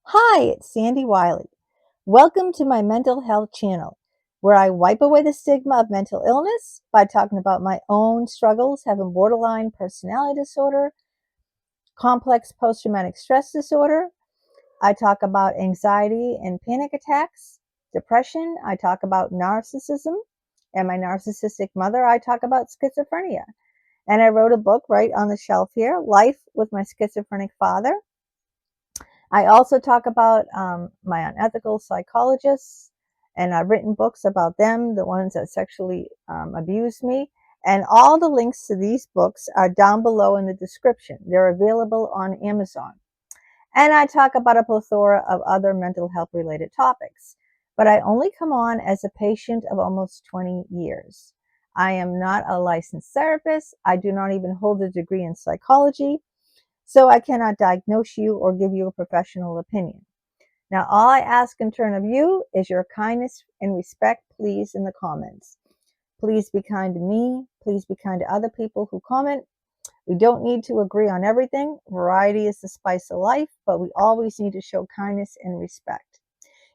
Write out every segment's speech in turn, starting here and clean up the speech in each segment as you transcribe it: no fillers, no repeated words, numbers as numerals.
Hi, it's Sandy Wyllie. Welcome to my mental health channel, where I wipe away the stigma of mental illness by talking about my own struggles having borderline personality disorder, complex post-traumatic stress disorder. I talk about anxiety and panic attacks, depression. I talk about narcissism and my narcissistic mother. I talk about schizophrenia. And I wrote a book right on the shelf here, Life with My Schizophrenic Father. I also talk about my unethical psychologists, and I've written books about them, the ones that sexually abused me. And all the links to these books are down below in the description. They're available on Amazon. And I talk about a plethora of other mental health related topics. But I only come on as a patient of almost 20 years. I am not a licensed therapist. I do not even hold a degree in psychology. So I cannot diagnose you or give you a professional opinion. Now, all I ask in turn of you is your kindness and respect, please, in the comments. Please be kind to me. Please be kind to other people who comment. We don't need to agree on everything. Variety is the spice of life, but we always need to show kindness and respect.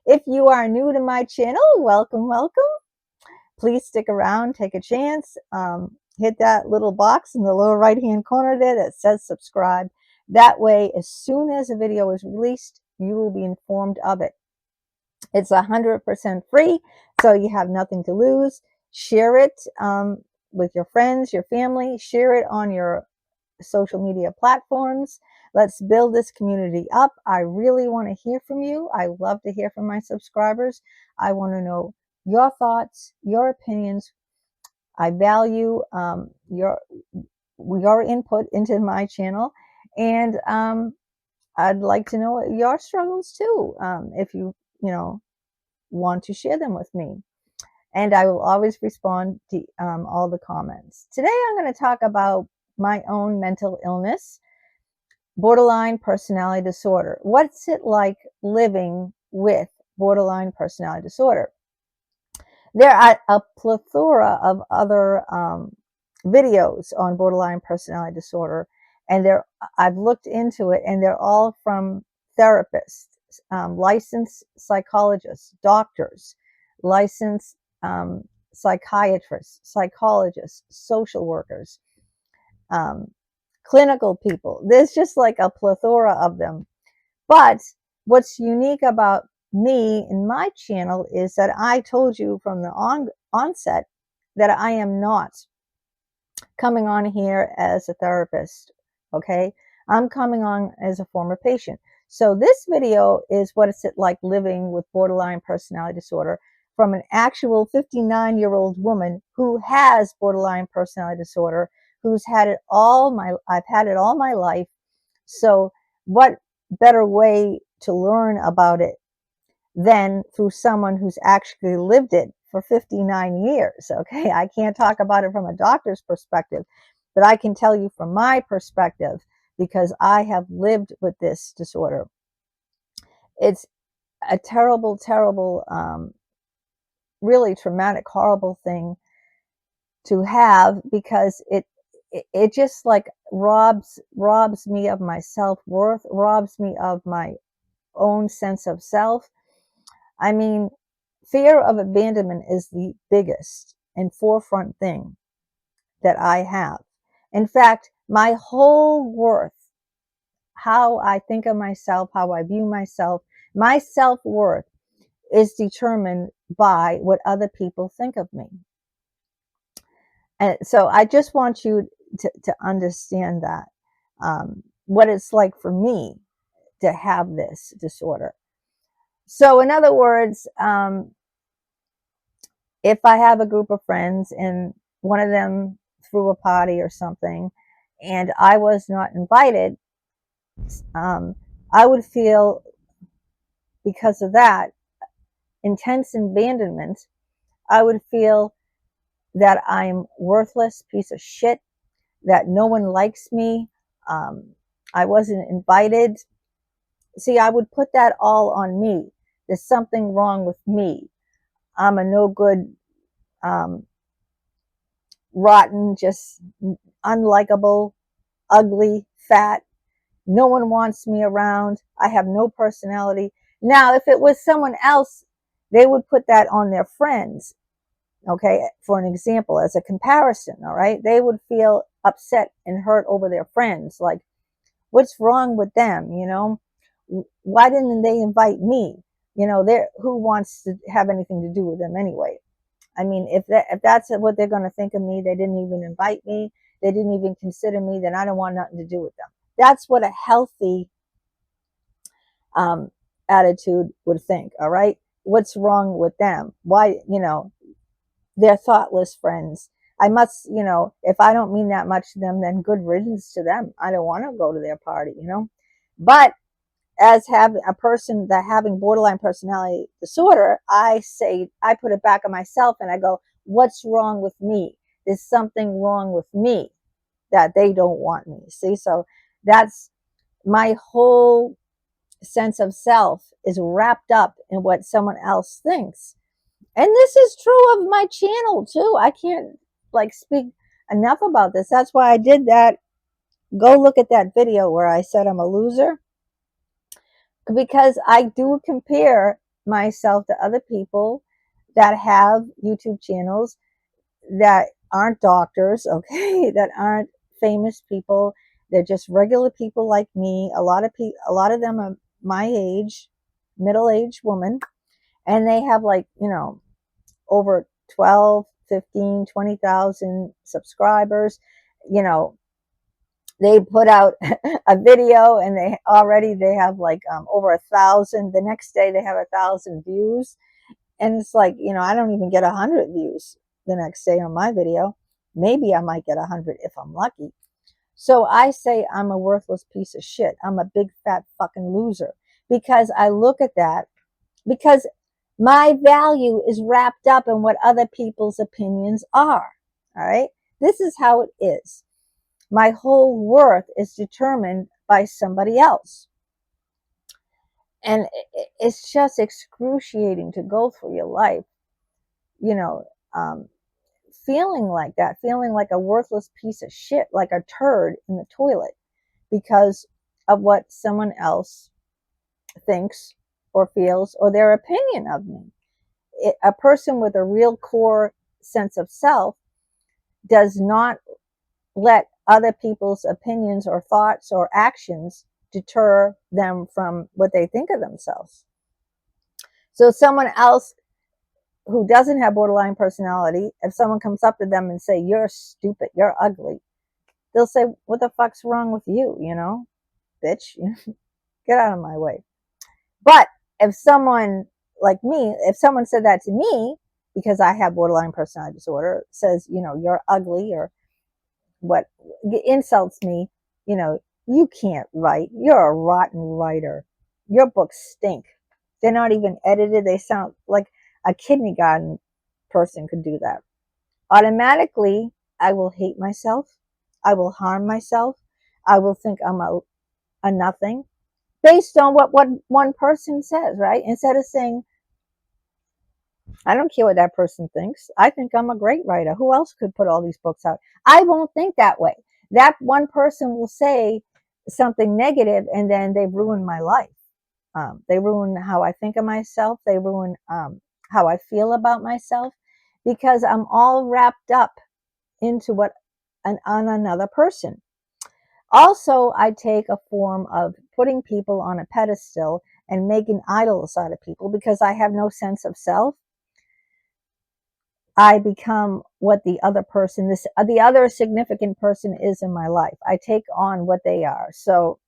If you are new to my channel, welcome, welcome. Please stick around, take a chance. Hit that little box in the lower right-hand corner there that says subscribe. That way, as soon as a video is released, you will be informed of it. It's 100% free, so you have nothing to lose. Share it with your friends, your family. Share it on your social media platforms. Let's build this community up. I really want to hear from you. I love to hear from my subscribers. I want to know your thoughts, your opinions. I value your input into my channel, and I'd like to know your struggles too. If you want to share them with me, and I will always respond to all the comments. Today, I'm going to talk about my own mental illness, borderline personality disorder. What's it like living with borderline personality disorder? There are a plethora of other videos on borderline personality disorder, and I've looked into it, and they're all from therapists, licensed psychologists, doctors, licensed psychiatrists, psychologists, social workers, um, clinical people. There's just like a plethora of them. But what's unique about me and my channel is that I told you from the onset that I am not coming on here as a therapist. Okay, I'm coming on as a former patient. So this video is what it's like living with borderline personality disorder from an actual 59-year-old woman who has borderline personality disorder, who's had it I've had it all my life. So what better way to learn about it than through someone who's actually lived it for 59 years? Okay, I can't talk about it from a doctor's perspective, but I can tell you from my perspective because I have lived with this disorder. It's a terrible, terrible, really traumatic, horrible thing to have, because it just like robs me of my self-worth, robs me of my own sense of self. I mean, fear of abandonment is the biggest and forefront thing that I have. In fact, my whole worth, how I think of myself, how I view myself, my self-worth is determined by what other people think of me. And so I just want you to understand that, what it's like for me to have this disorder. So in other words, if I have a group of friends and one of them threw a party or something and I was not invited, I would feel, because of that intense abandonment, I would feel that I'm worthless piece of shit, that no one likes me, I wasn't invited. See, I would put that all on me. There's something wrong with me. I'm a no good, rotten, just unlikable, ugly, fat, No one wants me around. I have no personality. Now, if it was someone else, they would put that on their friends. Okay, for an example, as a comparison, all right, they would feel upset and hurt over their friends. Like, what's wrong with them? Why didn't they invite me? Who wants to have anything to do with them anyway? I mean, if that's what they're going to think of me, they didn't even invite me, they didn't even consider me, then I don't want nothing to do with them. That's what a healthy um, attitude would think. All right, what's wrong with them? Why, they're thoughtless friends. I must, if I don't mean that much to them, then good riddance to them. I don't want to go to their party. But as having a person that having borderline personality disorder, I put it back on myself and I go, what's wrong with me? There's something wrong with me that they don't want me. See, so that's my whole sense of self is wrapped up in what someone else thinks. And this is true of my channel too. I can't speak enough about this. That's why I did that. Go look at that video where I said I'm a loser, because I do compare myself to other people that have YouTube channels that aren't doctors, okay, that aren't famous people. They're just regular people like me. A lot of them are my age, middle-aged woman, and they have over 12, 15, 20,000 subscribers. You know, they put out a video and they have over 1,000. The next day they have 1,000 views, and it's like, I don't even get 100 views the next day on my video. Maybe I might get 100 if I'm lucky. So I say I'm a worthless piece of shit. I'm a big fat fucking loser, because I look at that, because my value is wrapped up in what other people's opinions are. All right, this is how it is. My whole worth is determined by somebody else. And it's just excruciating to go through your life, you know, um, feeling like that, feeling like a worthless piece of shit, like a turd in the toilet, because of what someone else thinks or feels, or their opinion of me. A person with a real core sense of self does not let other people's opinions or thoughts or actions deter them from what they think of themselves. So someone else who doesn't have borderline personality, if someone comes up to them and say, you're stupid, you're ugly, they'll say, what the fuck's wrong with you? Bitch, get out of my way. But if someone like me, if someone said that to me, because I have borderline personality disorder, says, you're ugly, or what insults me, you can't write, you're a rotten writer, your books stink, they're not even edited, they sound like a kindergarten person could do that. Automatically, I will hate myself, I will harm myself, I will think I'm a nothing, based on what one person says, right? Instead of saying, I don't care what that person thinks, I think I'm a great writer, who else could put all these books out? I won't think that way. That one person will say something negative, and then they ruin my life. They ruin how I think of myself, they ruin how I feel about myself, because I'm all wrapped up into what on another person. Also, I take a form of putting people on a pedestal and making idols out of people, because I have no sense of self. I become what the other person, the other significant person is in my life. I take on what they are. So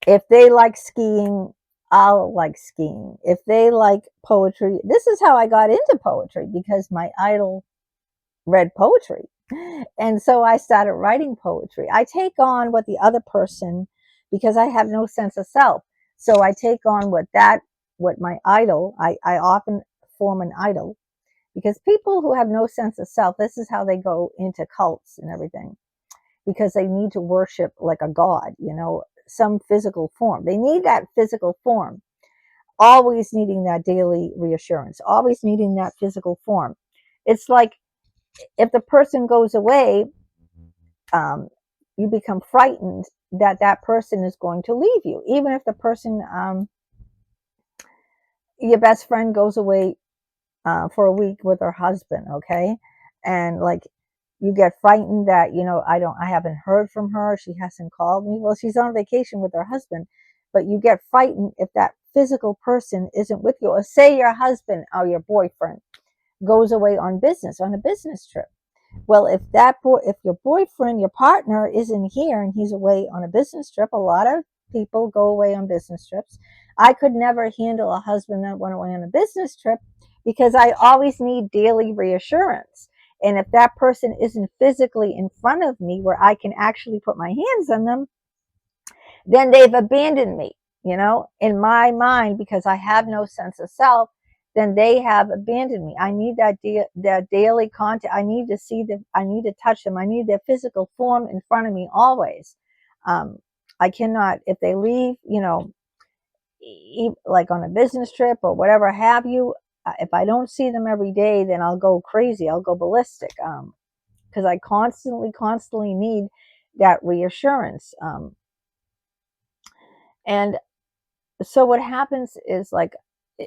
if they like skiing, I'll like skiing. If they like poetry, this is how I got into poetry, because my idol read poetry. And so I started writing poetry. I take on what the other person, because I have no sense of self. So I take on what my idol, I often form an idol, because people who have no sense of self, this is how they go into cults and everything, because they need to worship like a god, some physical form. They need that physical form, always needing that daily reassurance, always needing that physical form. It's like if the person goes away, you become frightened that person is going to leave you, even if the person, your best friend goes away for a week with her husband, okay? And like you get frightened that, I haven't heard from her, she hasn't called me. Well, she's on vacation with her husband, but you get frightened if that physical person isn't with you. Or say your husband or your boyfriend goes away on a business trip. Well, if your boyfriend, your partner isn't here and he's away on a business trip, a lot of people go away on business trips. I could never handle a husband that went away on a business trip because I always need daily reassurance. And if that person isn't physically in front of me where I can actually put my hands on them, then they've abandoned me, in my mind, because I have no sense of self. Then they have abandoned me. I need that daily contact. I need to see them. I need to touch them. I need their physical form in front of me always. Um, I cannot, if they leave, like on a business trip or whatever have you. If I don't see them every day, then I'll go crazy. I'll go ballistic. Because I constantly need that reassurance. And so what happens is like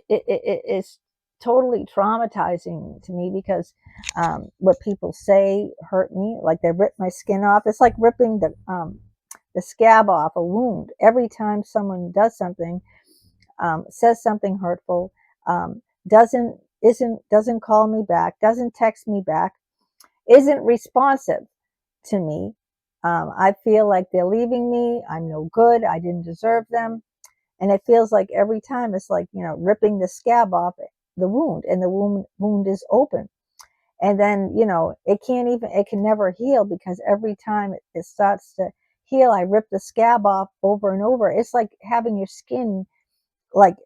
it's totally traumatizing to me because what people say hurt me. Like they rip my skin off. It's like ripping the scab off a wound. Every time someone does something, says something hurtful, doesn't call me back, doesn't text me back, isn't responsive to me. I feel like they're leaving me. I'm no good. I didn't deserve them. And it feels like every time it's like, ripping the scab off the wound, and the wound is open. And then, it can never heal because every time it starts to heal, I rip the scab off over and over. It's like having your skin, like,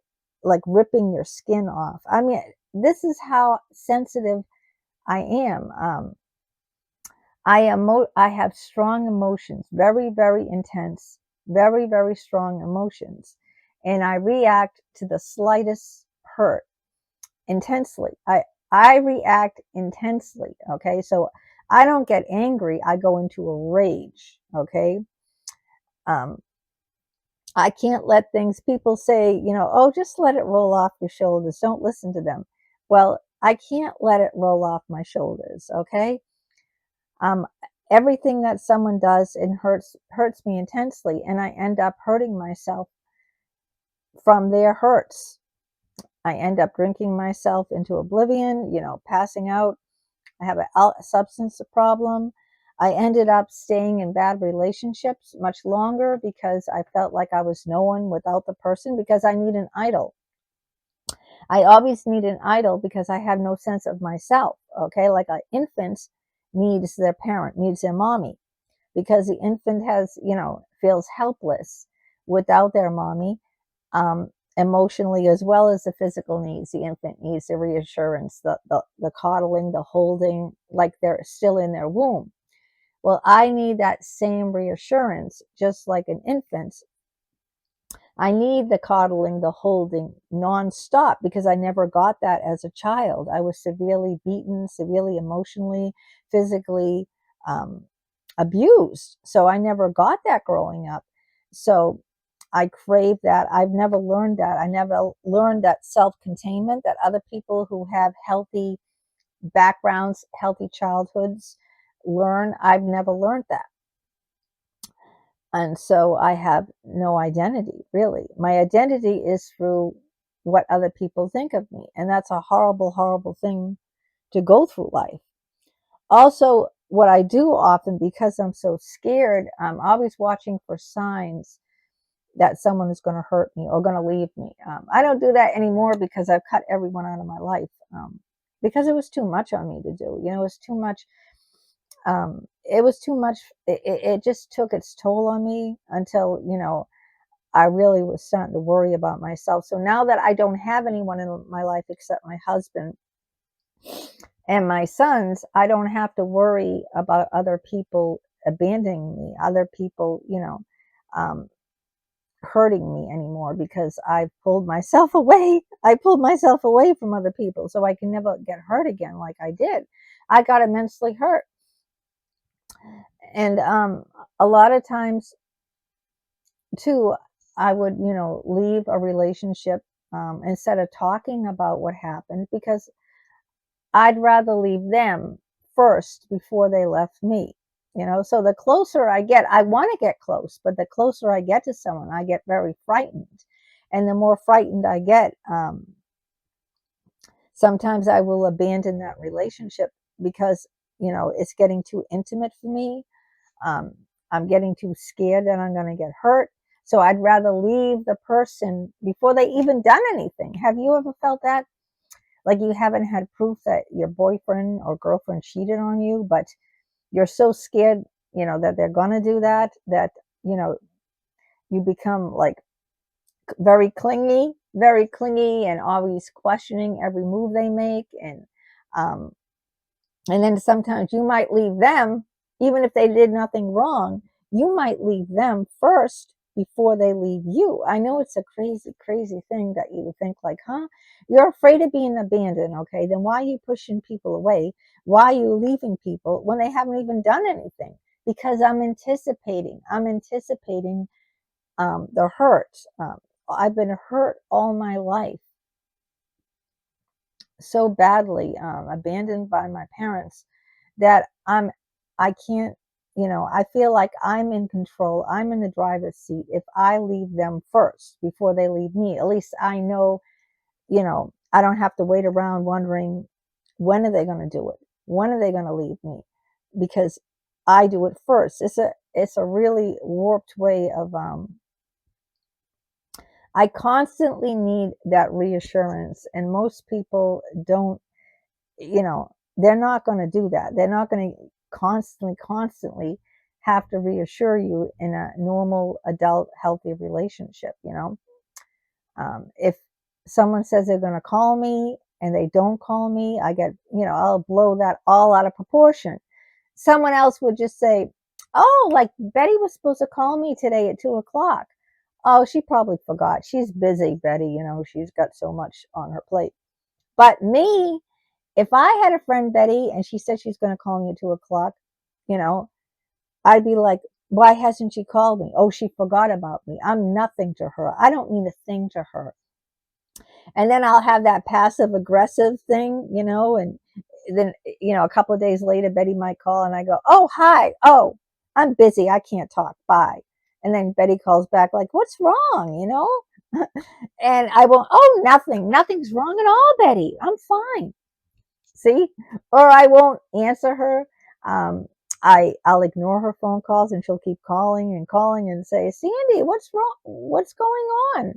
like ripping your skin off. I mean, this is how sensitive I am. I have strong emotions, very, very intense, very, very strong emotions. And I react to the slightest hurt intensely. I react intensely. Okay. So I don't get angry. I go into a rage. Okay. Um, I can't let things, people say, oh, just let it roll off your shoulders. Don't listen to them. Well, I can't let it roll off my shoulders. Okay. um, Everything that someone does, it hurts me intensely, and I end up hurting myself from their hurts. I end up drinking myself into oblivion, passing out. I have a substance problem. I ended up staying in bad relationships much longer because I felt like I was no one without the person, because I need an idol. I always need an idol because I have no sense of myself. Okay, like an infant needs their parent, needs their mommy, because the infant has, feels helpless without their mommy, emotionally as well as the physical needs. The infant needs the reassurance, the coddling, the holding, like they're still in their womb. Well, I need that same reassurance, just like an infant. I need the coddling, the holding nonstop, because I never got that as a child. I was severely beaten, severely emotionally, physically abused. So I never got that growing up. So I crave that. I've never learned that. I never learned that self-containment that other people who have healthy backgrounds, healthy childhoods learn. I've never learned that. And so I have no identity, really. My identity is through what other people think of me. And that's a horrible, horrible thing to go through life. Also, what I do often, because I'm so scared, I'm always watching for signs that someone is going to hurt me or going to leave me. I don't do that anymore because I've cut everyone out of my life, because it was too much on me to do. It was too much. It was too much. It just took its toll on me until, I really was starting to worry about myself. So now that I don't have anyone in my life except my husband and my sons, I don't have to worry about other people abandoning me, other people, um, hurting me anymore, because I pulled myself away. I pulled myself away from other people so I can never get hurt again like I did. I got immensely hurt. And a lot of times Two, I would, leave a relationship instead of talking about what happened, because I'd rather leave them first before they left me. So the closer I get, I want to get close, but the closer I get to someone, I get very frightened. And the more frightened I get, sometimes I will abandon that relationship because, it's getting too intimate for me. Um, I'm getting too scared that I'm going to get hurt. So I'd rather leave the person before they even done anything. Have you ever felt that? Like you haven't had proof that your boyfriend or girlfriend cheated on you, but you're so scared, that they're going to do that, that, you know, you become like very clingy and always questioning every move they make. Um, and then sometimes you might leave them, even if they did nothing wrong, you might leave them first before they leave you. I know it's a crazy, crazy thing that you would think like, huh? You're afraid of being abandoned, okay? Then why are you pushing people away? Why are you leaving people when they haven't even done anything? Because I'm anticipating the hurt. I've been hurt all my life so badly, abandoned by my parents, that I can't, I feel like I'm in control. I'm in the driver's seat if I leave them first before they leave me. At least I know, I don't have to wait around wondering when are they going to do it? When are they going to leave me? Because I do it first. It's a really warped way of I constantly need that reassurance, and most people don't, they're not going to do that. They're not going to constantly have to reassure you in a normal adult healthy relationship. If someone says they're going to call me and they don't call me, I'll blow that all out of proportion. Someone else would just say, oh, like Betty was supposed to call me today at 2 o'clock. Oh, she probably forgot. She's busy, Betty. She's got so much on her plate. But me, if I had a friend, Betty, and she said she's going to call me at 2 o'clock, you know, I'd be like, why hasn't she called me? Oh, she forgot about me. I'm nothing to her. I don't mean a thing to her. And then I'll have that passive aggressive thing, and then, a couple of days later, Betty might call and I go, oh, hi. Oh, I'm busy. I can't talk. Bye. And then Betty calls back like, what's wrong? And I will, oh, nothing. Nothing's wrong at all, Betty. I'm fine. See? Or I won't answer her. I'll ignore her phone calls and she'll keep calling and calling and say, Sandy, what's wrong? What's going on?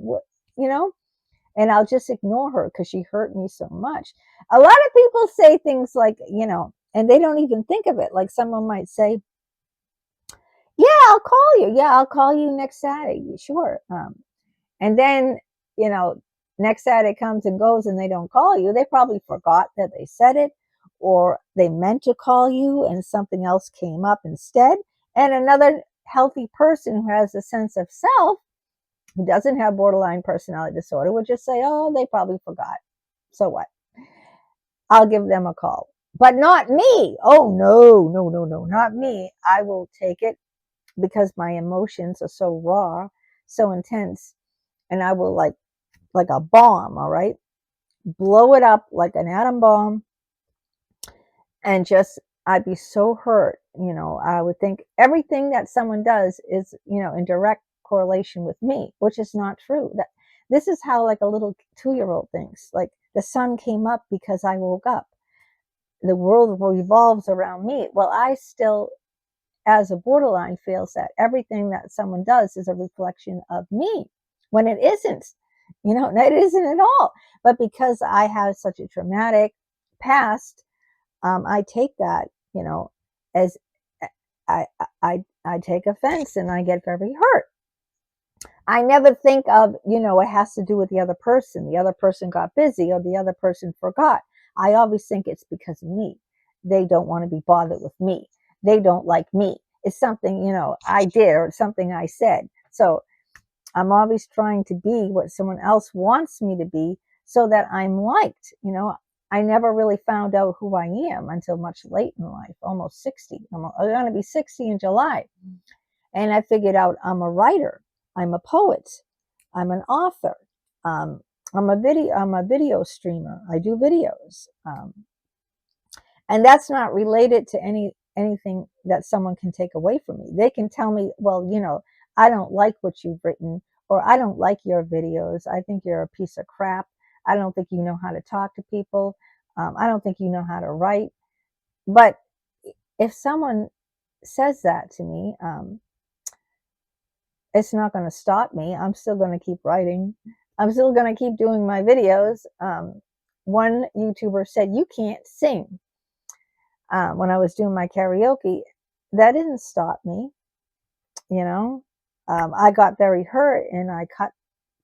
You know? And I'll just ignore her because she hurt me so much. A lot of people say things like, and they don't even think of it. Like someone might say, yeah, I'll call you. Yeah, I'll call you next Saturday. Sure. And then, you know, next Saturday comes and goes and they don't call you. They probably forgot that they said it, or they meant to call you and something else came up instead. And another healthy person who has a sense of self, who doesn't have borderline personality disorder, would just say, oh, they probably forgot. So what? I'll give them a call. But not me. Oh, no, no, no, no, not me. I will take it because my emotions are so raw, so intense, and I will like a bomb, all right? Blow it up like an atom bomb, and just I'd be so hurt. I would think everything that someone does is, in direct correlation with me, which is not true. That this is how like a little 2-year-old thinks. Like the sun came up because I woke up. The world revolves around me. Well, I still, as a borderline, feels that everything that someone does is a reflection of me, when it isn't. It isn't at all. But because I have such a traumatic past, I take that, as I take offense and I get very hurt. I never think of, it has to do with the other person. The other person got busy or the other person forgot. I always think it's because of me. They don't want to be bothered with me. They don't like me. It's something, I did or something I said. So I'm always trying to be what someone else wants me to be so that I'm liked. I never really found out who I am until much late in life, almost 60. I'm going to be 60 in July. And I figured out I'm a writer. I'm a poet. I'm an author. I'm a video streamer. I do videos. And that's not related to anything that someone can take away from me. They can tell me, well, I don't like what you've written, or I don't like your videos. I think you're a piece of crap. I don't think you know how to talk to people. I don't think you know how to write. But if someone says that to me, it's not going to stop me. I'm still going to keep writing. I'm still going to keep doing my videos. One YouTuber said, "You can't sing." When I was doing my karaoke, that didn't stop me. I got very hurt, and I cut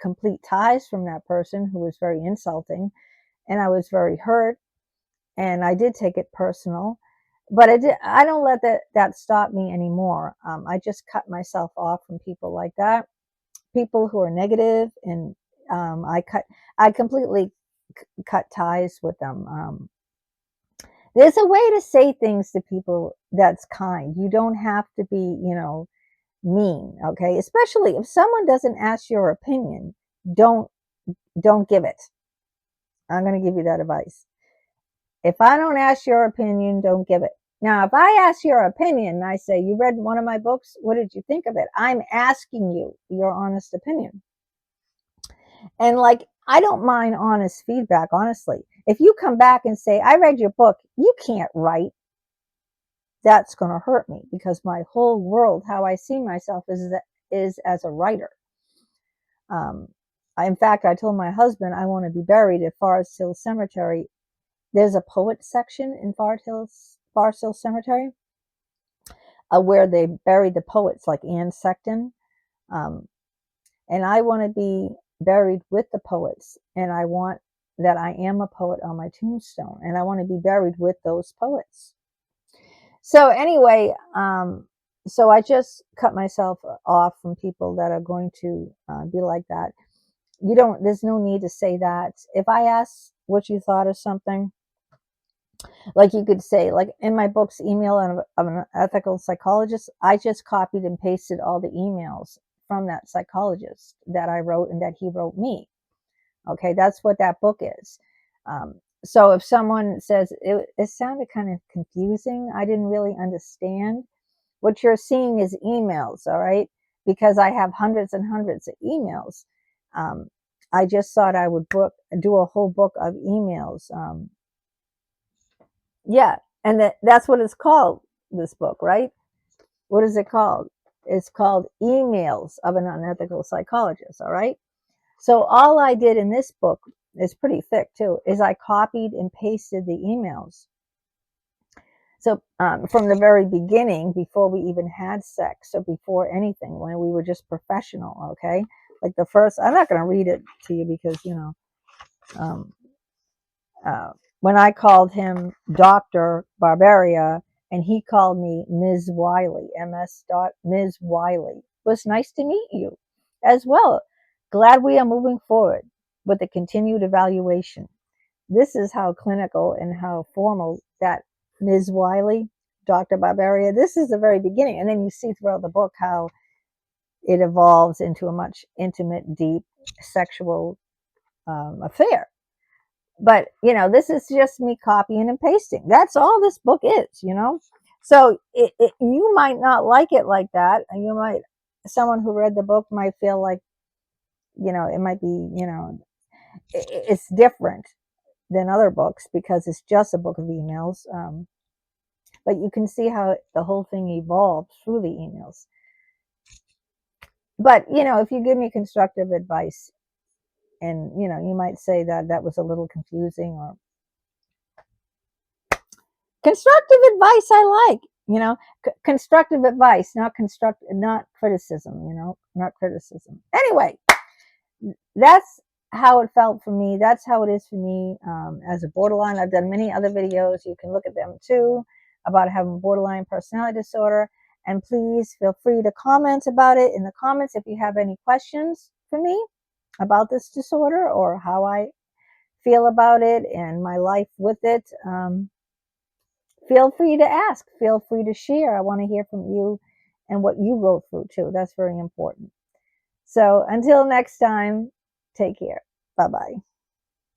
complete ties from that person who was very insulting, and I was very hurt, and I did take it personal. But I don't let that stop me anymore. I just cut myself off from people like that, people who are negative, and I completely cut ties with them. There's a way to say things to people that's kind. You don't have to be, mean, okay? Especially if someone doesn't ask your opinion, don't don't give it. I'm going to give you that advice. If I don't ask your opinion, don't give it. Now, if I ask your opinion and I say, "You read one of my books, what did you think of it?" I'm asking you your honest opinion. And like, I don't mind honest feedback, honestly. If you come back and say, "I read your book, you can't write," that's going to hurt me, because my whole world, how I see myself, is as a writer. In fact, I told my husband I want to be buried at Forest Hill Cemetery. There's a poet section in Forest Hill Cemetery, where they buried the poets like Anne Sexton. And I want to be buried with the poets, and I want that I am a poet on my tombstone, and I want to be buried with those poets. So anyway, so I just cut myself off from people that are going to be like that. There's no need to say that. If I ask what you thought of something, like you could say, like in my book's Email of an Ethical Psychologist, I just copied and pasted all the emails from that psychologist that I wrote and that he wrote me. Okay, that's what that book is. So if someone says it sounded kind of confusing, I didn't really understand, what you're seeing is emails, all right? Because I have hundreds and hundreds of emails. I just thought I would do a whole book of emails. Yeah, and that's what it's called, this book, right? What is it called? It's called Emails of an Unethical Psychologist, all right? So all I did in this book, is pretty thick too, is I copied and pasted the emails. So from the very beginning, before we even had sex, so before anything, when we were just professional, okay? Like the first, I'm not going to read it to you because, um, when I called him Dr. Barbaria, and he called me Ms. Wyllie, Ms. Wyllie. It was nice to meet you as well. Glad we are moving forward with the continued evaluation. This is how clinical and how formal that Ms. Wyllie, Dr. Barbaria, this is the very beginning. And then you see throughout the book how it evolves into a much intimate, deep sexual affair. But, this is just me copying and pasting. That's all this book is. So you might not like it like that. And someone who read the book might feel like, it might be, it's different than other books because it's just a book of emails. But you can see how the whole thing evolved through the emails. But, if you give me constructive advice, and, you might say that was a little confusing, or constructive advice I like, constructive advice, not criticism, not criticism. Anyway, that's how it felt for me. That's how it is for me as a borderline. I've done many other videos. You can look at them too, about having borderline personality disorder. And please feel free to comment about it in the comments if you have any questions for me about this disorder, or how I feel about it and my life with it. Feel free to ask. Feel free to share. I want to hear from you and what you go through too. That's very important. So until next time, take care. Bye bye.